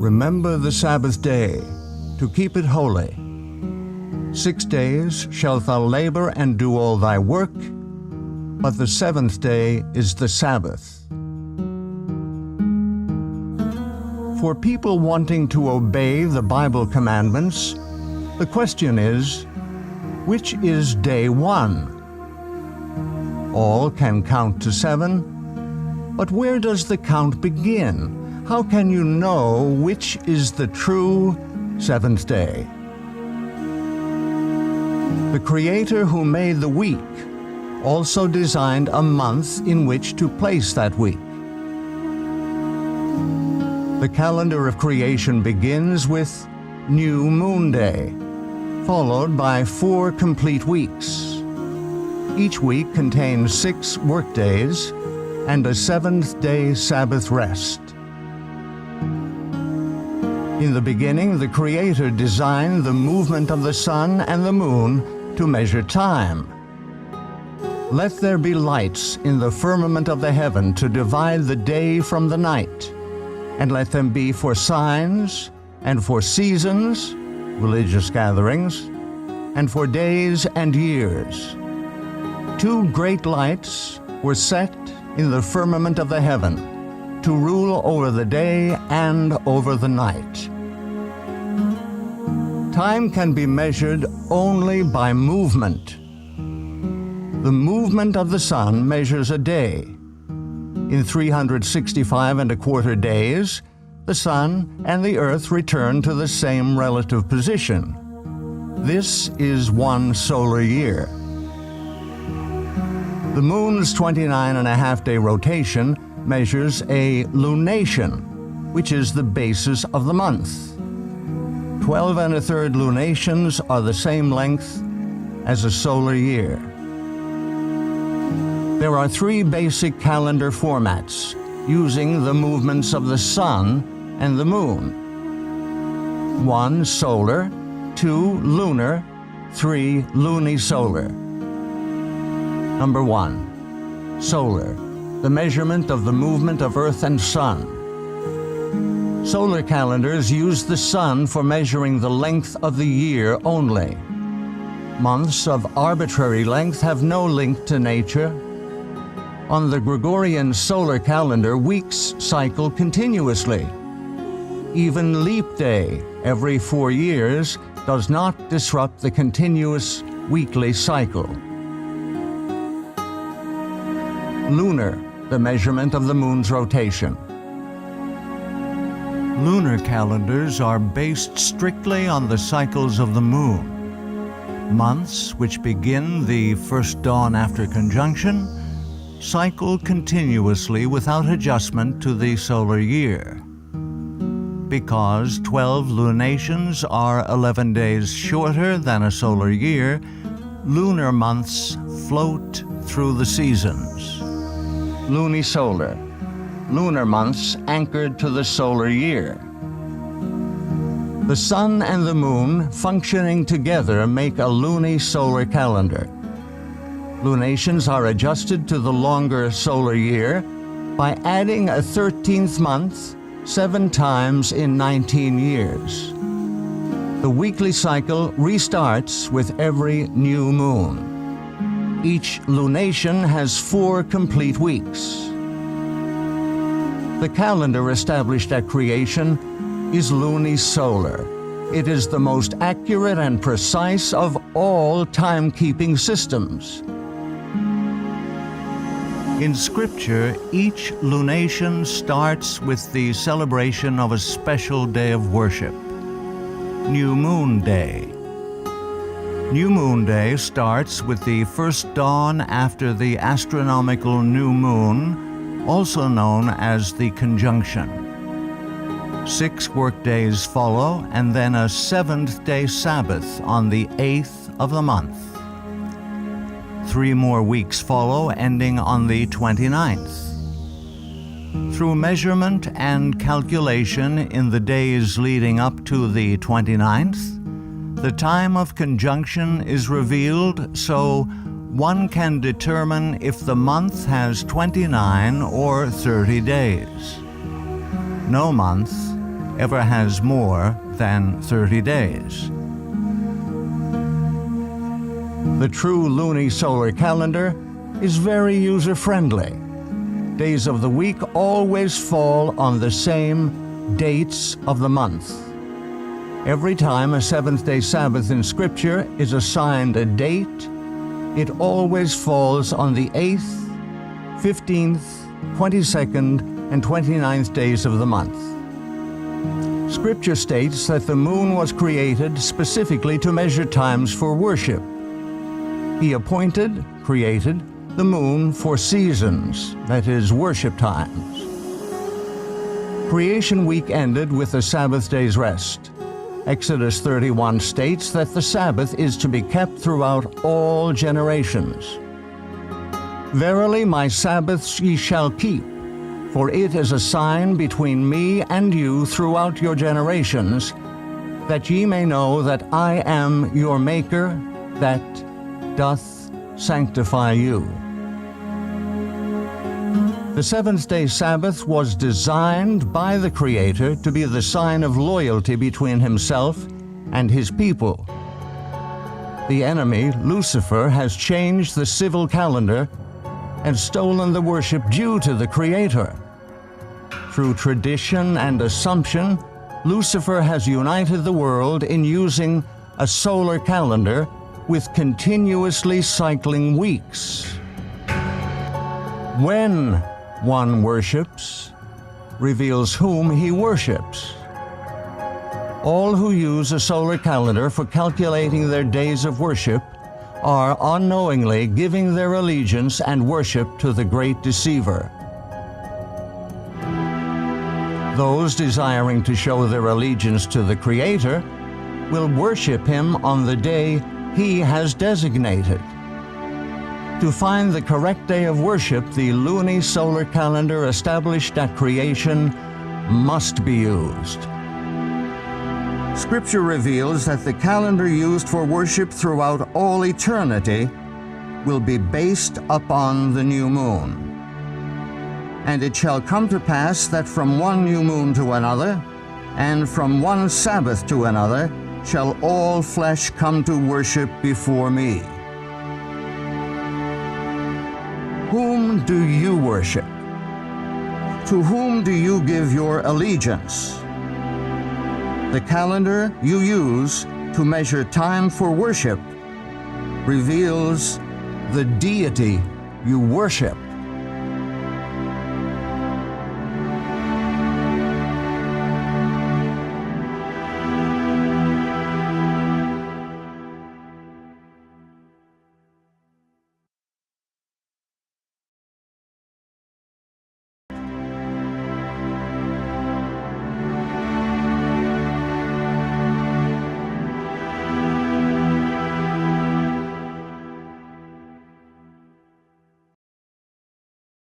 Remember the Sabbath day, to keep it holy. 6 days shalt thou labor and do all thy work, but the seventh day is the Sabbath. For people wanting to obey the Bible commandments, the question is, which is day one? All can count to 7, but where does the count begin? How can you know which is the true seventh day? The Creator who made the week also designed a month in which to place that week. The calendar of creation begins with New Moon Day, followed by 4 complete weeks. Each week contains 6 workdays and a seventh-day Sabbath rest. In the beginning, the Creator designed the movement of the sun and the moon to measure time. Let there be lights in the firmament of the heaven to divide the day from the night, and let them be for signs, and for seasons, religious gatherings, and for days and years. 2 great lights were set in the firmament of the heaven to rule over the day and over the night. Time can be measured only by movement. The movement of the sun measures a day. In 365 1/4 days, the sun and the earth return to the same relative position. This is 1 solar year. The moon's 29.5-day rotation measures a lunation, which is the basis of the month. 12 1/3 lunations are the same length as a solar year. There are 3 basic calendar formats using the movements of the sun and the moon. 1 solar, 2 lunar, 3 lunisolar. Number 1, solar, the measurement of the movement of earth and sun. Solar calendars use the sun for measuring the length of the year only. Months of arbitrary length have no link to nature. On the Gregorian solar calendar, weeks cycle continuously. Even leap day, every 4 years, does not disrupt the continuous weekly cycle. Lunar, the measurement of the moon's rotation. Lunar calendars are based strictly on the cycles of the moon. Months, which begin the first dawn after conjunction, cycle continuously without adjustment to the solar year. Because 12 lunations are 11 days shorter than a solar year, lunar months float through the seasons. Lunisolar, lunar months anchored to the solar year. The sun and the moon functioning together make a lunisolar calendar. Lunations are adjusted to the longer solar year by adding a 13th month 7 times in 19 years. The weekly cycle restarts with every new moon. Each lunation has 4 complete weeks. The calendar established at creation is lunisolar. It is the most accurate and precise of all timekeeping systems. In Scripture, each lunation starts with the celebration of a special day of worship, New Moon Day. New Moon Day starts with the first dawn after the astronomical new moon, also known as the conjunction. 6 workdays follow, and then a 7th-day Sabbath on the 8th of the month. 3 more weeks follow, ending on the 29th. Through measurement and calculation in the days leading up to the 29th, the time of conjunction is revealed so one can determine if the month has 29 or 30 days. No month ever has more than 30 days. The true lunisolar calendar is very user-friendly. Days of the week always fall on the same dates of the month. Every time a seventh-day Sabbath in Scripture is assigned a date, it always falls on the 8th, 15th, 22nd, and 29th days of the month. Scripture states that the moon was created specifically to measure times for worship. He created the moon for seasons, that is, worship times. Creation week ended with the Sabbath day's rest. Exodus 31 states that the Sabbath is to be kept throughout all generations. Verily my Sabbaths ye shall keep, for it is a sign between me and you throughout your generations, that ye may know that I am your Maker, that doth sanctify you. The seventh-day Sabbath was designed by the Creator to be the sign of loyalty between Himself and His people. The enemy, Lucifer, has changed the civil calendar and stolen the worship due to the Creator. Through tradition and assumption, Lucifer has united the world in using a solar calendar with continuously cycling weeks. When one worships, reveals whom he worships. All who use a solar calendar for calculating their days of worship are unknowingly giving their allegiance and worship to the great deceiver. Those desiring to show their allegiance to the Creator will worship Him on the day He has designated. To find the correct day of worship, the lunisolar calendar established at creation must be used. Scripture reveals that the calendar used for worship throughout all eternity will be based upon the new moon. And it shall come to pass that from one new moon to another, and from one Sabbath to another, shall all flesh come to worship before me. Whom do you worship? To whom do you give your allegiance? The calendar you use to measure time for worship reveals the deity you worship.